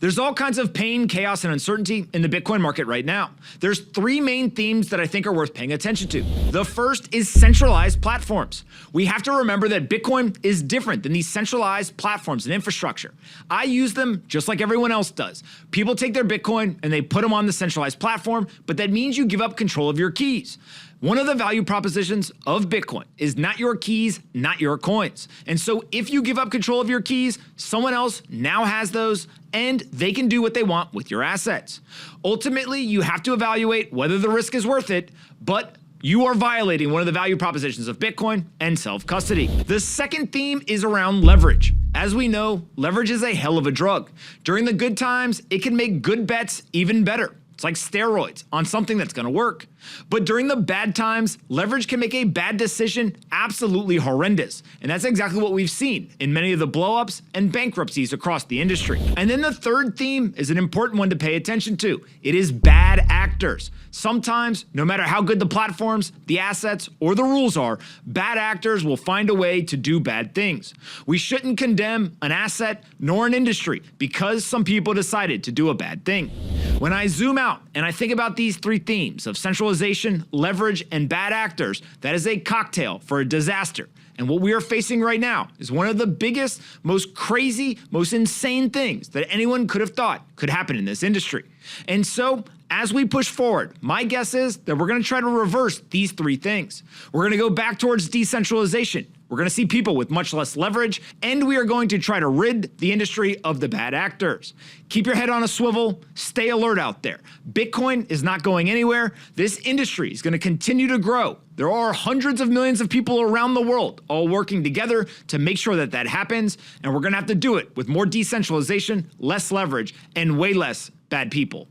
There's all kinds of pain, chaos, and uncertainty in the Bitcoin market right now. There's three main themes that I think are worth paying attention to. The first is centralized platforms. We have to remember that Bitcoin is different than these centralized platforms and infrastructure. I use them just like everyone else does. People take their Bitcoin and they put them on the centralized platform, but that means you give up control of your keys. One of the value propositions of Bitcoin is not your keys, not your coins. And so if you give up control of your keys, someone else now has those and they can do what they want with your assets. Ultimately, you have to evaluate whether the risk is worth it, but you are violating one of the value propositions of Bitcoin and self-custody. The second theme is around leverage. As we know, leverage is a hell of a drug. During the good times, it can make good bets even better. It's like steroids on something that's going to work. But during the bad times, leverage can make a bad decision absolutely horrendous. And that's exactly what we've seen in many of the blowups and bankruptcies across the industry. And then the third theme is an important one to pay attention to. It is bad actors. Sometimes, no matter how good the platforms, the assets, or the rules are, bad actors will find a way to do bad things. We shouldn't condemn an asset nor an industry because some people decided to do a bad thing. When I zoom out and I think about these three themes of centralization, leverage, and bad actors, that is a cocktail for a disaster. And what we are facing right now is one of the biggest, most crazy, most insane things that anyone could have thought could happen in this industry. And so, as we push forward, my guess is that we're going to try to reverse these three things. We're going to go back towards decentralization. We're going to see people with much less leverage, and we are going to try to rid the industry of the bad actors. Keep your head on a swivel, stay alert out there. Bitcoin is not going anywhere. This industry is going to continue to grow. There are hundreds of millions of people around the world all working together to make sure that that happens, and we're going to have to do it with more decentralization, less leverage, and way less bad people.